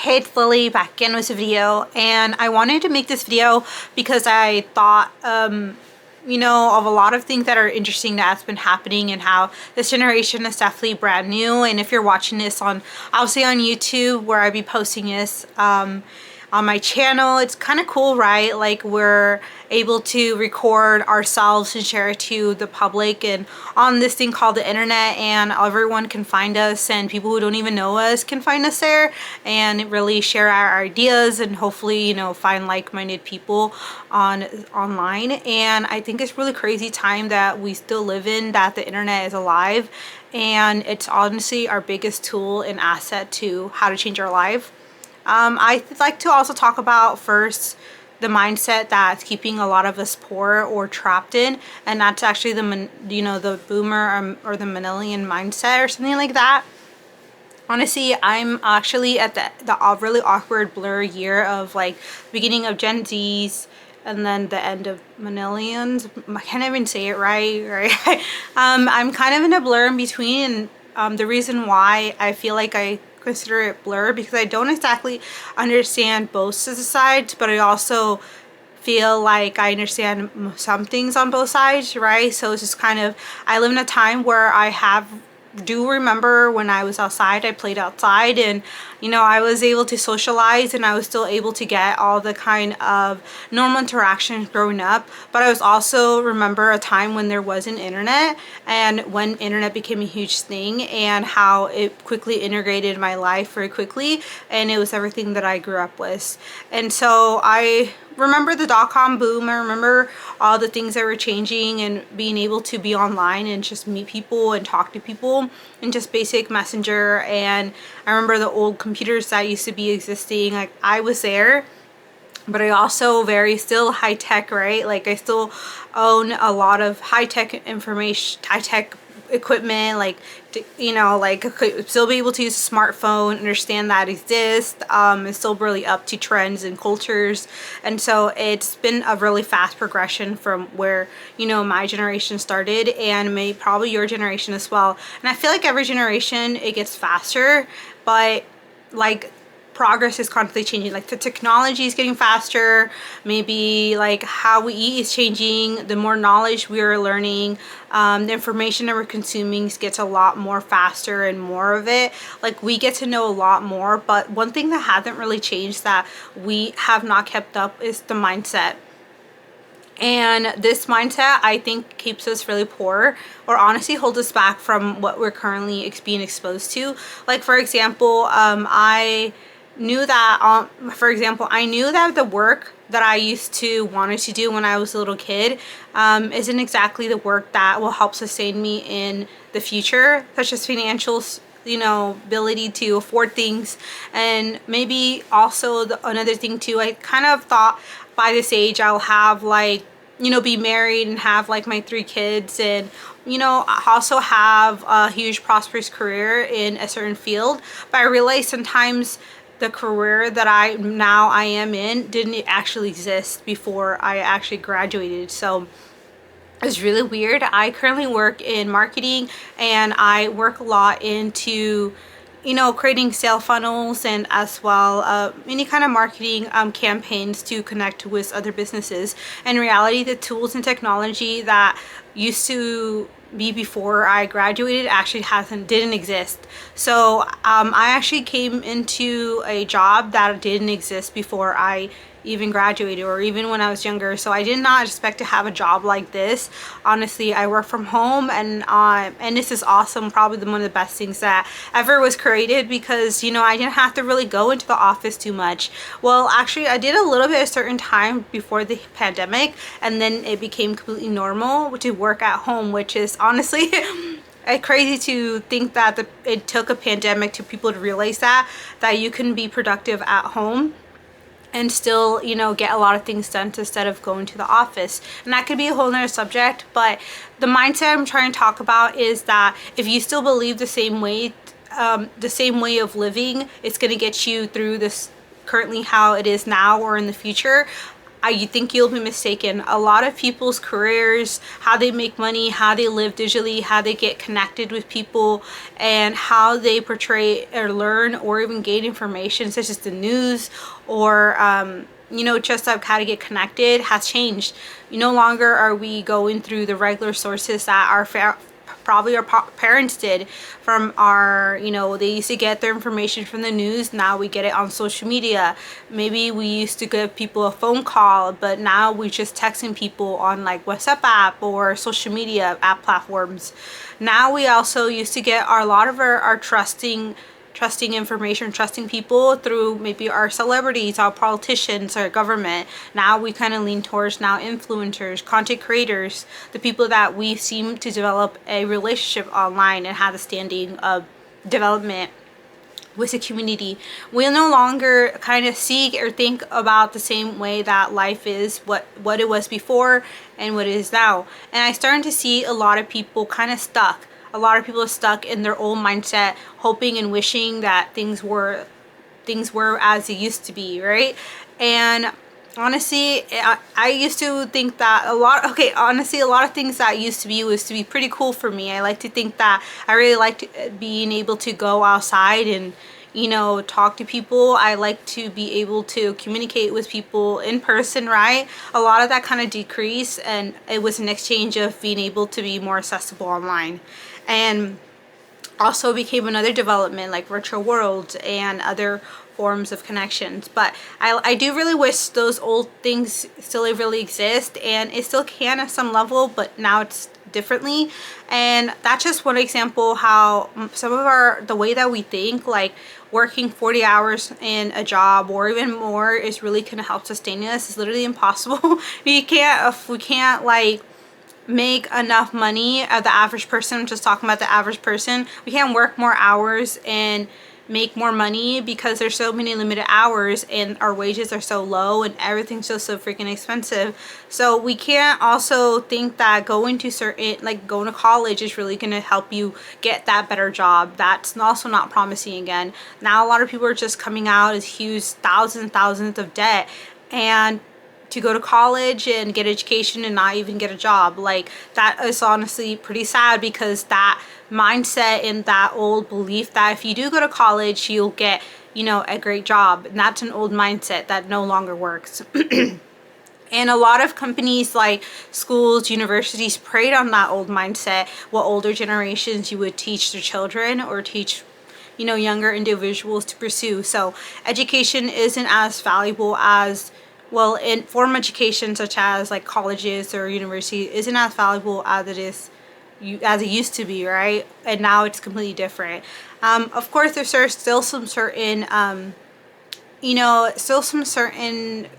Hey, it's Lily back again with a video, and I wanted to make this video because I thought of a lot of things that are interesting that's been happening and how this generation is definitely brand new. And if you're watching this on obviously on YouTube where I be posting this on my channel, it's kind of cool, right? Like we're able to record ourselves and share it to the public and on this thing called the internet, and everyone can find us, and people who don't even know us can find us there and really share our ideas and hopefully find like-minded people online. And I think it's really crazy time that we still live in, that the internet is alive, and it's honestly our biggest tool and asset to how to change our life. I'd like to also talk about first the mindset that's keeping a lot of us poor or trapped in, and that's actually the boomer or the millennial mindset or something like that. Honestly, I'm actually at the really awkward blur year of like beginning of Gen Z's and then the end of millennials. I can't even say it right. I'm kind of in a blur in between, and the reason why I feel like I consider it blur because I don't exactly understand both sides, but I also feel like I understand some things on both sides, right? So it's just kind of, I live in a time where do remember when I was outside, I played outside, and I was able to socialize and I was still able to get all the kind of normal interactions growing up. But I was also remember a time when there wasn't internet, and when internet became a huge thing and how it quickly integrated my life very quickly, and it was everything that I grew up with. And so I remember the dot-com boom. I remember all the things that were changing and being able to be online and just meet people and talk to people and just basic messenger. And I remember the old computers that used to be existing, like I was there, but I also very still high tech, right? Like I still own a lot of high tech information, high tech equipment, like still be able to use a smartphone, understand that exists, is still really up to trends and cultures. And so it's been a really fast progression from where my generation started, and maybe probably your generation as well. And I feel like every generation it gets faster, but like progress is constantly changing. Like the technology is getting faster, maybe like how we eat is changing, the more knowledge we are learning, the information that we're consuming gets a lot more faster, and more of it, like we get to know a lot more. But one thing that hasn't really changed that we have not kept up is the mindset. And this mindset, I think, keeps us really poor, or honestly holds us back from what we're currently being exposed to. Like for example, I knew that I knew that the work that I used to wanted to do when I was a little kid isn't exactly the work that will help sustain me in the future, such as financial ability to afford things. And maybe also another thing too, I kind of thought by this age I'll have like be married and have like my 3 kids, and also have a huge prosperous career in a certain field. But I realized sometimes the career that I am in didn't actually exist before I actually graduated. So it's really weird. I currently work in marketing, and I work a lot into creating sale funnels, and as well any kind of marketing campaigns to connect with other businesses. In reality, the tools and technology that used to be before I graduated actually didn't exist. So I actually came into a job that didn't exist before I even graduated, or even when I was younger. So I did not expect to have a job like this. Honestly, I work from home, and this is awesome. Probably one of the best things that ever was created, because I didn't have to really go into the office too much. Well, actually I did a little bit at a certain time before the pandemic, and then it became completely normal to work at home, which is honestly crazy to think that it took a pandemic to people to realize that you can be productive at home and still get a lot of things done instead of going to the office. And that could be a whole nother subject, but the mindset I'm trying to talk about is that if you still believe the same way of living, it's going to get you through this currently how it is now or in the future. you think you'll be mistaken. A lot of people's careers, how they make money, how they live digitally, how they get connected with people, and how they portray or learn or even gain information, such as the news or just how to get connected, has changed. No longer are we going through the regular sources that our probably our parents did from our, they used to get their information from the news. Now we get it on social media. Maybe we used to give people a phone call, but now we're just texting people on like WhatsApp app or social media app platforms. Now we also used to get a lot of our trusting information, trusting people through maybe our celebrities, our politicians, our government. Now we kind of lean towards now influencers, content creators, the people that we seem to develop a relationship online and have a standing of development with the community. We no longer kind of seek or think about the same way that life is, what it was before and what it is now. And I'm starting to see a lot of people kind of stuck. A lot of people are stuck in their old mindset, hoping and wishing that things were as it used to be, right? And honestly, I used to think that a lot of things that used to be was to be pretty cool for me. I like to think that I really liked being able to go outside and talk to people. I like to be able to communicate with people in person, right? A lot of that kind of decreased, and it was an exchange of being able to be more accessible online. And also became another development like virtual worlds and other forms of connections. But I do really wish those old things still really exist, and it still can at some level, but now it's differently. And that's just one example how some of the way that we think, like working 40 hours in a job or even more, is really gonna help sustain us. It's literally impossible. we can't like make enough money of the average person. I'm just talking about the average person. We can't work more hours and make more money because there's so many limited hours and our wages are so low and everything's just so freaking expensive. So we can't also think that going to college is really going to help you get that better job. That's also not promising again. Now a lot of people are just coming out as huge thousands of debt, and to go to college and get education and not even get a job. Like, that is honestly pretty sad, because that mindset and that old belief that if you do go to college, you'll get, a great job. And that's an old mindset that no longer works. And a lot of companies like schools, universities preyed on that old mindset, what older generations you would teach their children or teach younger individuals to pursue. So education isn't as valuable as, well, in formal education such as like colleges or university isn't as valuable as it used to be, right? And now it's completely different. Of course, there's still some certain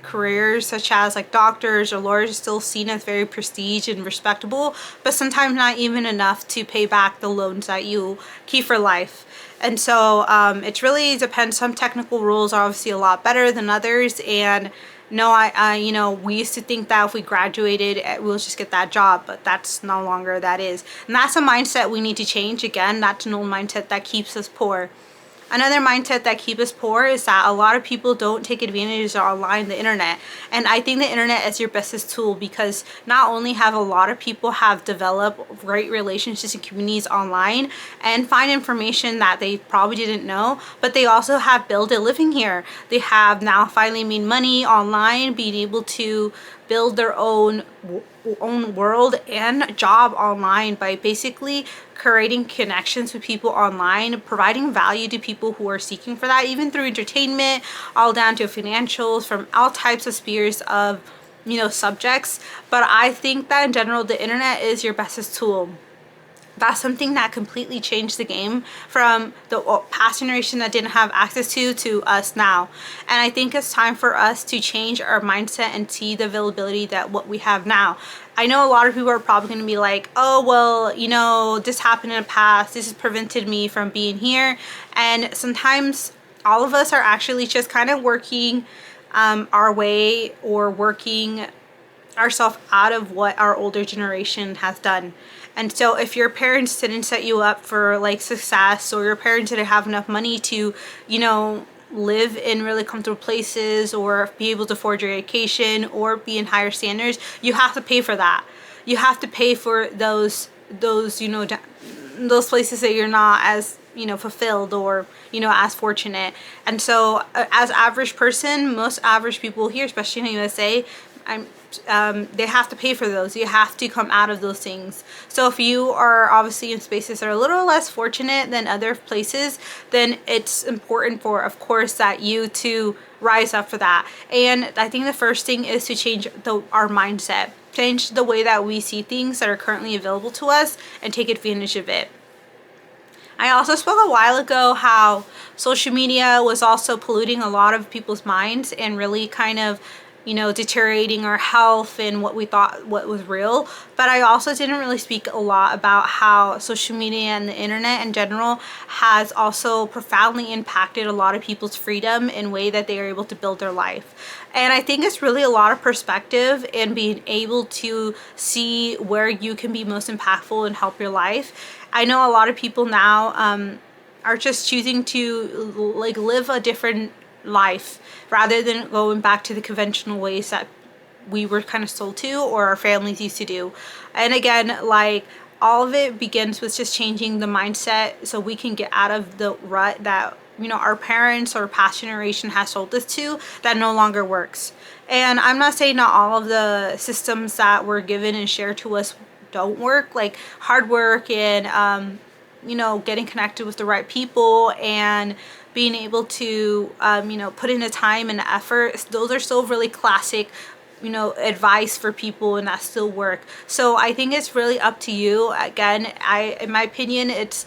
careers such as like doctors or lawyers are still seen as very prestige and respectable, but sometimes not even enough to pay back the loans that you keep for life. And so it really depends. Some technical rules are obviously a lot better than others, and no, we used to think that if we graduated, we'll just get that job, but that's no longer that is. And that's a mindset we need to change. Again, that's an old mindset that keeps us poor. Another mindset that keeps us poor is that a lot of people don't take advantage of online, the internet. And I think the internet is your bestest tool, because not only have a lot of people have developed great relationships and communities online and find information that they probably didn't know, but they also have built a living here. They have now finally made money online, being able to build their own world and job online by basically creating connections with people online, providing value to people who are seeking for that, even through entertainment, all down to financials, from all types of spheres of subjects. But I think that in general, the internet is your bestest tool. That's something that completely changed the game from the past generation that didn't have access to us now. And I think it's time for us to change our mindset and see the availability that what we have now. I know a lot of people are probably going to be like, oh, well, this happened in the past. This has prevented me from being here. And sometimes all of us are actually just kind of working our way, or working ourselves out of what our older generation has done. And so if your parents didn't set you up for like success, or your parents didn't have enough money to, live in really comfortable places or be able to afford your education or be in higher standards, you have to pay for that. You have to pay for those you know, those places that you're not as, you know, fulfilled or, you know, as fortunate. And so as average person, most average people here, especially in the USA, they have to pay for those. You have to come out of those things. So if you are obviously in spaces that are a little less fortunate than other places, then it's important for, of course, that you to rise up for that. And I think the first thing is to change our mindset, change the way that we see things that are currently available to us and take advantage of it. I also spoke a while ago how social media was also polluting a lot of people's minds and really kind of, you know, deteriorating our health and what we thought what was real. But I also didn't really speak a lot about how social media and the internet in general has also profoundly impacted a lot of people's freedom in a way that they are able to build their life. And I think it's really a lot of perspective and being able to see where you can be most impactful and help your life. I know a lot of people now are just choosing to like live a different life rather than going back to the conventional ways that we were kind of sold to or our families used to do. And again, like, all of it begins with just changing the mindset so we can get out of the rut that, you know, our parents or past generation has sold us to that no longer works. And I'm not saying not all of the systems that were given and shared to us don't work, like hard work and you know, getting connected with the right people and being able to you know, put in the time and the effort. Those are still really classic, you know, advice for people, and that still work. So I think it's really up to you. Again, in my opinion, it's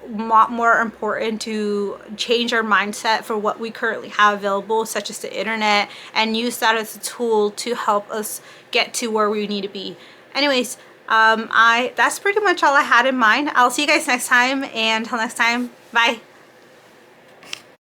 a lot more important to change our mindset for what we currently have available, such as the internet, and use that as a tool to help us get to where we need to be. Anyways, that's pretty much all I had in mind. I'll see you guys next time, and until next time, bye.